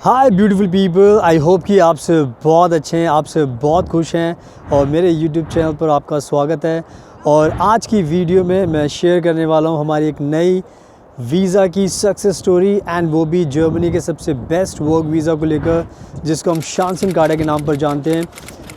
Hi beautiful people, I hope कि आप सब बहुत अच्छे हैं, आप सब बहुत खुश हैं और मेरे यूट्यूब चैनल पर आपका स्वागत है। और आज की वीडियो में मैं शेयर करने वाला हूं हमारी एक नई वीज़ा की सक्सेस स्टोरी, एंड वो भी जर्मनी के सबसे बेस्ट वर्क वीज़ा को लेकर, जिसको हम शांसन कार्डा के नाम पर जानते हैं।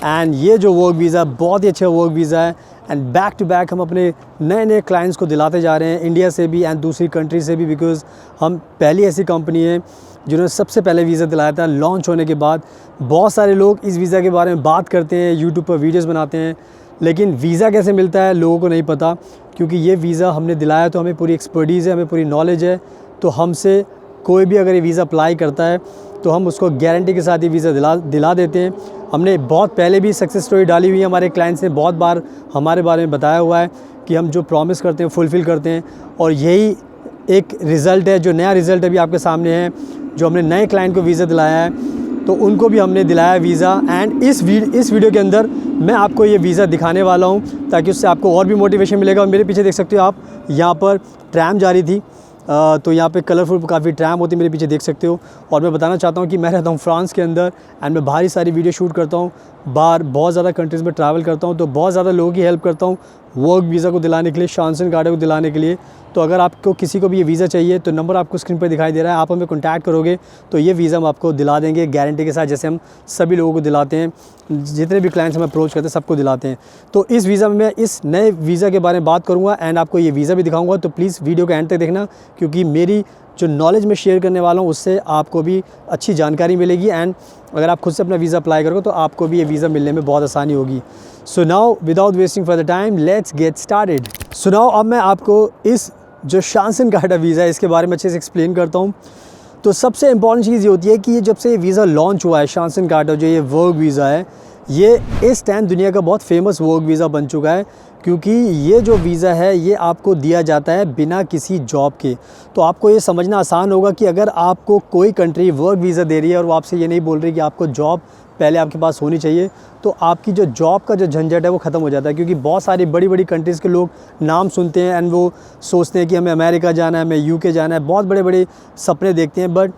एंड ये जो वर्क वीज़ा बहुत ही अच्छा वर्क वीज़ा है, एंड बैक टू बैक हम अपने नए नए क्लाइंट्स को दिलाते जा रहे हैं, इंडिया से भी एंड दूसरी कंट्री से भी, बिकॉज़ हम पहली ऐसी कंपनी है जिन्होंने सबसे पहले वीज़ा दिलाया था लॉन्च होने के बाद। बहुत सारे लोग इस वीज़ा के बारे में बात करते हैं, यूट्यूब पर वीडियोस बनाते हैं, लेकिन वीज़ा कैसे मिलता है लोगों को नहीं पता। क्योंकि ये वीज़ा हमने दिलाया तो हमें पूरी एक्सपर्टीज़ है, हमें पूरी नॉलेज है, तो हमसे कोई भी अगर ये वीज़ा अप्लाई करता है तो हम उसको गारंटी के साथ ये वीज़ा दिला देते हैं। हमने बहुत पहले भी सक्सेस स्टोरी डाली हुई है, हमारे क्लाइंट्स ने बहुत बार हमारे बारे में बताया हुआ है कि हम जो प्रॉमिस करते हैं फुलफ़िल करते हैं, और यही एक रिज़ल्ट है। जो नया रिज़ल्ट अभी आपके सामने है, जो हमने नए क्लाइंट को वीज़ा दिलाया है तो उनको भी हमने दिलाया वीज़ा। एंड इस वीडियो के अंदर मैं आपको ये वीज़ा दिखाने वाला हूँ ताकि उससे आपको और भी मोटिवेशन मिलेगा। और मेरे पीछे देख सकते हो आप, यहाँ पर ट्रैम जा रही थी, तो यहाँ पे कलरफुल काफ़ी ट्रैम होती है, मेरे पीछे देख सकते हो। और मैं बताना चाहता हूँ कि मैं रहता हूँ फ्रांस के अंदर, एंड मैं बाहर ही सारी वीडियो शूट करता हूँ, बाहर बहुत ज़्यादा कंट्रीज़ में ट्रैवल करता हूँ, तो बहुत ज़्यादा लोगों की हेल्प करता हूँ वर्क वीज़ा को दिलाने के लिए, शांसन कार्डा को दिलाने के लिए। तो अगर आपको किसी को भी ये वीज़ा चाहिए तो नंबर आपको स्क्रीन पर दिखाई दे रहा है, आप हमें कॉन्टैक्ट करोगे तो ये वीज़ा हम आपको दिला देंगे गारंटी के साथ, जैसे हम सभी लोगों को दिलाते हैं, जितने भी क्लाइंट्स हम अप्रोच करते हैं सबको दिलाते हैं। तो इस वीज़ा में मैं इस नए वीज़ा के बारे में बात करूँगा एंड आपको ये वीज़ा भी दिखाऊँगा, तो प्लीज़ वीडियो का एंड तक देखना, क्योंकि मेरी जो नॉलेज मैं शेयर करने वाला हूँ उससे आपको भी अच्छी जानकारी मिलेगी। एंड अगर आप खुद से अपना वीज़ा अप्लाई करोगे तो आपको भी ये वीज़ा मिलने में बहुत आसानी होगी। So now without wasting for the time, let's get started. So now अब मैं आपको इस जो शांसन कार्डा वीज़ा है इसके बारे में अच्छे से एक्सप्लेन करता हूँ। तो सबसे इम्पॉर्टेंट चीज़ ये होती है कि ये जब से ये वीज़ा लॉन्च हुआ है, शांसन कार्डा जो ये वर्क वीज़ा है, ये इस टाइम दुनिया का बहुत फेमस वर्क वीज़ा बन चुका है, क्योंकि ये जो वीज़ा है ये आपको दिया जाता है बिना किसी जॉब के। तो आपको ये समझना आसान होगा कि अगर आपको कोई कंट्री वर्क वीज़ा दे रही है और वो आपसे ये नहीं बोल रही कि आपको जॉब पहले आपके पास होनी चाहिए, तो आपकी जो जॉब का जो झंझट है वो ख़त्म हो जाता है। क्योंकि बहुत सारी बड़ी बड़ी कंट्रीज़ के लोग नाम सुनते हैं एंड वो सोचते हैं कि हमें अमेरिका जाना है, हमें यूके जाना है, बहुत बड़े बड़े सपने देखते हैं। बट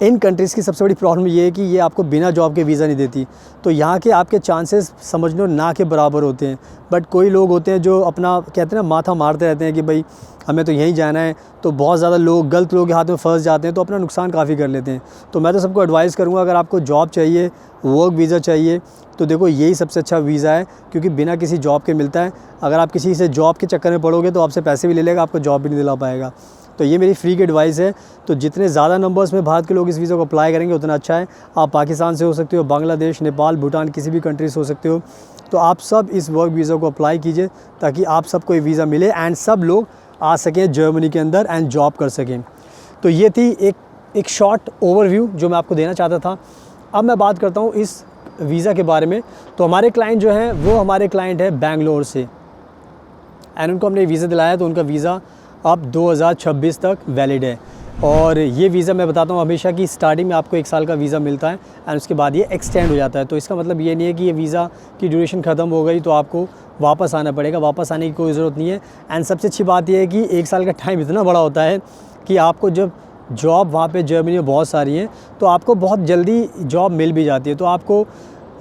इन कंट्रीज़ की सबसे बड़ी प्रॉब्लम ये है कि ये आपको बिना जॉब के वीज़ा नहीं देती, तो यहाँ के आपके चांसेस समझ लो ना के बराबर होते हैं। बट कोई लोग होते हैं जो अपना कहते हैं ना, माथा मारते रहते हैं कि भाई हमें तो यहीं जाना है, तो बहुत ज़्यादा लोग गलत लोगों के हाथ में फंस जाते हैं, तो अपना नुकसान काफ़ी कर लेते हैं। तो मैं तो सबको एडवाइस करूँगा, अगर आपको जॉब चाहिए, वर्क वीज़ा चाहिए, तो देखो यही सबसे अच्छा वीज़ा है, क्योंकि बिना किसी जॉब के मिलता है। अगर आप किसी से जॉब के चक्कर में पड़ोगे तो आपसे पैसे भी ले लेगा, आपको जॉब भी नहीं दिला पाएगा। तो ये मेरी फ्री की एडवाइस है। तो जितने ज़्यादा नंबर्स में भारत के लोग इस वीज़ा को अप्लाई करेंगे उतना अच्छा है। आप पाकिस्तान से हो सकते हो, बांग्लादेश, नेपाल, भूटान, किसी भी कंट्री से हो सकते हो। तो आप सब इस वर्क वीज़ा को अप्लाई कीजिए ताकि आप सबको ये वीज़ा मिले एंड सब लोग आ सकें जर्मनी के अंदर एंड जॉब कर सकें। तो ये थी एक शॉर्ट ओवरव्यू जो मैं आपको देना चाहता था। अब मैं बात करता हूँ इस वीज़ा के बारे में। तो हमारे क्लाइंट जो हैं वो हमारे क्लाइंट है बेंगलोर से, एंड उनको हमने वीज़ा दिलाया, तो उनका वीज़ा अब 2026 तक वैलिड है। और ये वीज़ा मैं बताता हूँ हमेशा कि स्टार्टिंग में आपको 1 साल का वीज़ा मिलता है एंड उसके बाद ये एक्सटेंड हो जाता है। तो इसका मतलब ये नहीं है कि ये वीज़ा की ड्यूरेशन ख़त्म हो गई तो आपको वापस आना पड़ेगा, वापस आने की कोई ज़रूरत नहीं है। एंड सबसे अच्छी बात यह है कि 1 साल का टाइम इतना बड़ा होता है कि आपको जब जॉब वहाँ पे जर्मनी में बहुत सारी हैं तो आपको बहुत जल्दी जॉब मिल भी जाती है। तो आपको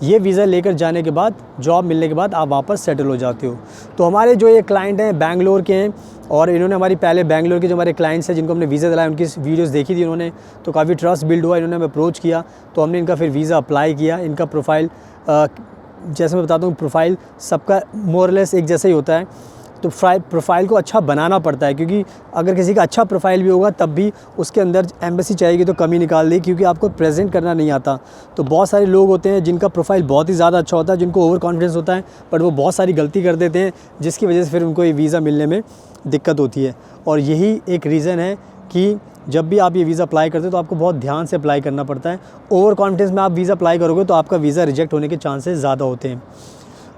ये वीज़ा लेकर जाने के बाद, जॉब मिलने के बाद आप वापस सेटल हो जाते हो। तो हमारे जो ये क्लाइंट हैं बेंगलोर के हैं, और इन्होंने हमारी पहले बेंगलोर के जो हमारे क्लाइंट्स हैं जिनको हमने वीज़ा दिलाया, उनकी वीडियोस देखी थी इन्होंने, तो काफ़ी ट्रस्ट बिल्ड हुआ, इन्होंने हमें अप्रोच किया, तो हमने इनका फिर वीज़ा अप्लाई किया। इनका प्रोफाइल जैसे मैं बताता हूँ, प्रोफाइल सबका मोरलेस एक जैसा ही होता है। तो प्रोफाइल को अच्छा बनाना पड़ता है, क्योंकि अगर किसी का अच्छा प्रोफाइल भी होगा तब भी उसके अंदर एम्बेसी चाहेगी तो कमी निकाल देगी, क्योंकि आपको प्रेजेंट करना नहीं आता। तो बहुत सारे लोग होते हैं जिनका प्रोफाइल बहुत ही ज़्यादा अच्छा होता है, जिनको ओवर कॉन्फिडेंस होता है, बट वो बहुत सारी गलती कर देते हैं, जिसकी वजह से फिर उनको ये वीज़ा मिलने में दिक्कत होती है। और यही एक रीज़न है कि जब भी आप ये वीज़ा अप्लाई करते हो तो आपको बहुत ध्यान से अप्लाई करना पड़ता है। ओवर कॉन्फिडेंस में आप वीज़ा अप्लाई करोगे तो आपका वीज़ा रिजेक्ट होने के चांसेस ज़्यादा होते हैं।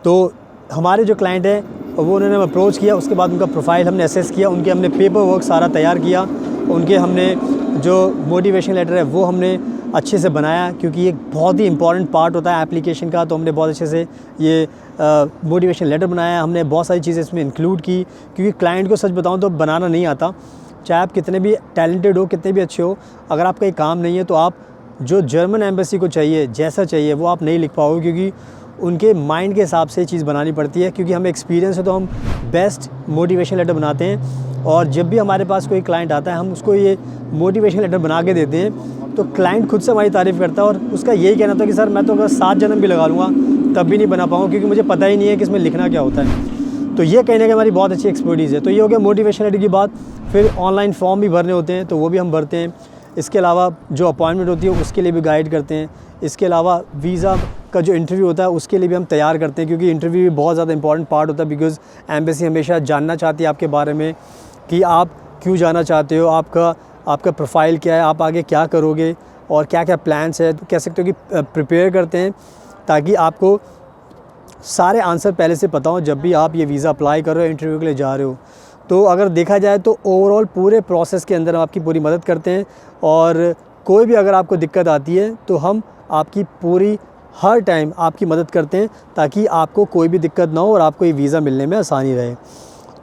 तो हमारे जो क्लाइंट हैं वो उन्होंने अप्रोच किया, उसके बाद उनका प्रोफाइल हमने असेस किया, उनके हमने पेपर वर्क सारा तैयार किया, उनके हमने जो मोटिवेशन लेटर है वो हमने अच्छे से बनाया, क्योंकि ये बहुत ही इंपॉर्टेंट पार्ट होता है एप्लीकेशन का। तो हमने बहुत अच्छे से ये मोटिवेशन लेटर बनाया, हमने बहुत सारी चीज़ें इसमें इंक्लूड की, क्योंकि क्लाइंट को सच बताऊँ तो बनाना नहीं आता। चाहे आप कितने भी टैलेंटेड हो, कितने भी अच्छे हो, अगर आपका ये काम नहीं है तो आप जो जर्मन एम्बेसी को चाहिए जैसा चाहिए वो आप नहीं लिख पाओगे, क्योंकि उनके माइंड के हिसाब से चीज़ बनानी पड़ती है। क्योंकि हमें एक्सपीरियंस है तो हम बेस्ट मोटिवेशन लेटर बनाते हैं, और जब भी हमारे पास कोई क्लाइंट आता है हम उसको ये मोटिवेशन लेटर बना के देते हैं, तो क्लाइंट खुद से हमारी तारीफ़ करता है, और उसका यही कहना था कि सर मैं तो अगर 7 जन्म भी लगा लूँगा तब भी नहीं बना पाऊँगा, क्योंकि मुझे पता ही नहीं है कि इसमें लिखना क्या होता है। तो ये कहने की हमारी बहुत अच्छी एक्सपर्टीज़ है। तो ये हो गया मोटिवेशन लेटर की बात। फिर ऑनलाइन फॉर्म भी भरने होते हैं तो वो भी हम भरते हैं। इसके अलावा जो अपॉइंटमेंट होती है उसके लिए भी गाइड करते हैं। इसके अलावा वीज़ा का जो इंटरव्यू होता है उसके लिए भी हम तैयार करते हैं, क्योंकि इंटरव्यू भी बहुत ज़्यादा इंपॉर्टेंट पार्ट होता है। बिकॉज़ एम्बेसी हमेशा जानना चाहती है आपके बारे में कि आप क्यों जाना चाहते हो, आपका प्रोफाइल क्या है, आप आगे क्या करोगे और क्या क्या प्लान्स है। तो कह सकते हो कि प्रिपेयर करते हैं ताकि आपको सारे आंसर पहले से पता हो जब भी आप ये वीज़ा अप्लाई कर रहे हो, इंटरव्यू के लिए जा रहे हो। तो अगर देखा जाए तो ओवरऑल पूरे प्रोसेस के अंदर हम आपकी पूरी मदद करते हैं, और कोई भी अगर आपको दिक्कत आती है तो हम आपकी पूरी हर टाइम आपकी मदद करते हैं, ताकि आपको कोई भी दिक्कत ना हो और आपको ये वीज़ा मिलने में आसानी रहे।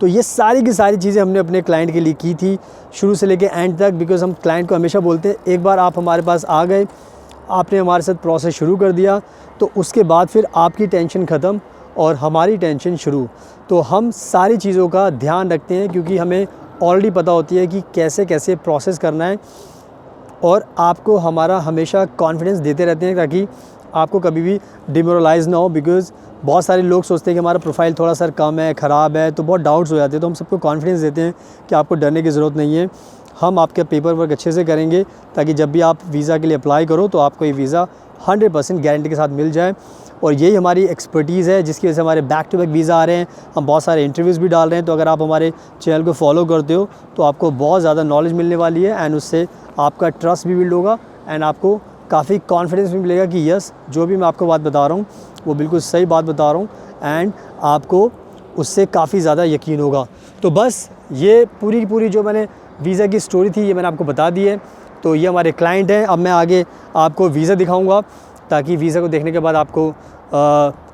तो ये सारी की सारी चीज़ें हमने अपने क्लाइंट के लिए की थी शुरू से लेके एंड तक, बिकॉज़ हम क्लाइंट को हमेशा बोलते हैं एक बार आप हमारे पास आ गए, आपने हमारे साथ प्रोसेस शुरू कर दिया, तो उसके बाद फिर आपकी टेंशन ख़त्म और हमारी टेंशन शुरू। तो हम सारी चीज़ों का ध्यान रखते हैं, क्योंकि हमें ऑलरेडी पता होती है कि कैसे कैसे प्रोसेस करना है, और आपको हमारा हमेशा कॉन्फिडेंस देते रहते हैं ताकि आपको कभी भी डिमोरलाइज़ ना हो। बिकॉज़ बहुत सारे लोग सोचते हैं कि हमारा प्रोफाइल थोड़ा सा कम है, ख़राब है, तो बहुत डाउट्स हो जाते हैं। तो हम सबको कॉन्फिडेंस देते हैं कि आपको डरने की ज़रूरत नहीं है, हम आपका पेपर वर्क अच्छे से करेंगे, ताकि जब भी आप वीज़ा के लिए अप्लाई करो तो आपको ये वीज़ा 100% गारंटी के साथ मिल जाए। और यही हमारी एक्सपर्टीज़ है, जिसकी वजह से हमारे बैक टू बैक वीज़ा आ रहे हैं, हम बहुत सारे इंटरव्यूज़ भी डाल रहे हैं। तो अगर आप हमारे चैनल को फॉलो करते हो तो आपको बहुत ज़्यादा नॉलेज मिलने वाली है, एंड उससे आपका ट्रस्ट भी बिल्ड होगा, एंड आपको काफ़ी कॉन्फिडेंस भी मिलेगा कि यस, जो भी मैं आपको बात बता रहा हूँ वो बिल्कुल सही बात बता रहा हूँ, एंड आपको उससे काफ़ी ज़्यादा यकीन होगा। तो बस ये पूरी की पूरी जो मैंने वीज़ा की स्टोरी थी ये मैंने आपको बता दी है। तो ये हमारे क्लाइंट हैं। अब मैं आगे आपको वीज़ा दिखाऊंगा, ताकि वीज़ा को देखने के बाद आपको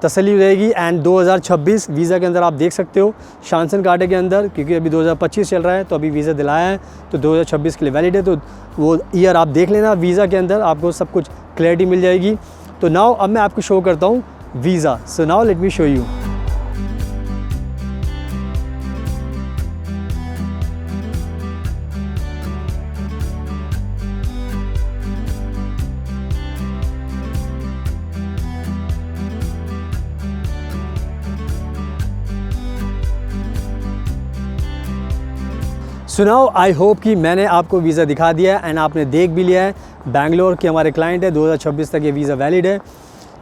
तसल्ली रहेगी। एंड 2026 वीज़ा के अंदर आप देख सकते हो शानसन कार्टे के अंदर, क्योंकि अभी 2025 चल रहा है तो अभी वीज़ा दिलाया है, तो 2026 के लिए वैलिड है। तो वो ईयर आप देख लेना, वीज़ा के अंदर आपको सब कुछ क्लैरिटी मिल जाएगी। तो नाउ अब मैं आपको शो करता हूँ visa. So now let me show you. सुनाओ, आई होप कि मैंने आपको वीज़ा दिखा दिया है एंड आपने देख भी लिया है। बैंगलोर के हमारे क्लाइंट है, 2026 तक ये वीज़ा वैलिड है।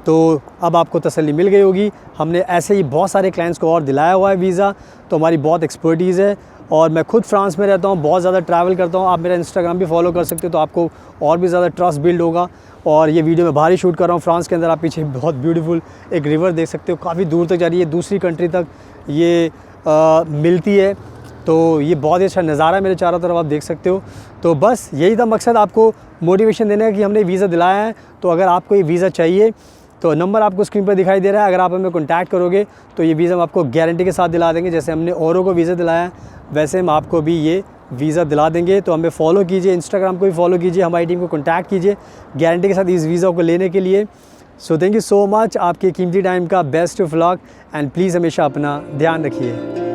तो अब आपको तसल्ली मिल गई होगी। हमने ऐसे ही बहुत सारे क्लाइंट्स को और दिलाया हुआ है वीज़ा, तो हमारी बहुत एक्सपर्टीज़ है। और मैं खुद फ्रांस में रहता हूँ, बहुत ज़्यादा ट्रैवल करता हूँ। आप मेरा इंस्टाग्राम भी फॉलो कर सकते हो, तो आपको और भी ज़्यादा ट्रस्ट बिल्ड होगा। और ये वीडियो मैं बाहर ही शूट कर रहा हूँ फ्रांस के अंदर। आप पीछे बहुत ब्यूटीफुल एक रिवर देख सकते हो, काफ़ी दूर तक जा रही है, दूसरी कंट्री तक ये मिलती है। तो ये बहुत ही अच्छा नज़ारा है मेरे चारों तरफ, आप देख सकते हो। तो बस यही था मकसद, आपको मोटिवेशन देने का कि हमने वीज़ा दिलाया है। तो अगर आपको ये वीज़ा चाहिए तो नंबर आपको स्क्रीन पर दिखाई दे रहा है। अगर आप हमें कॉन्टैक्ट करोगे तो ये वीज़ा हम आपको गारंटी के साथ दिला देंगे। जैसे हमने औरों को वीज़ा दिलाया वैसे हम आपको भी ये वीज़ा दिला देंगे। तो हमें फॉलो कीजिए, इंस्टाग्राम को भी फॉलो कीजिए, हमारी टीम को कॉन्टैक्ट कीजिए गारंटी के साथ इस वीज़ा को लेने के लिए। So thank you so much, आपके कीमती टाइम का best of luck, and please हमेशा अपना ध्यान रखिए।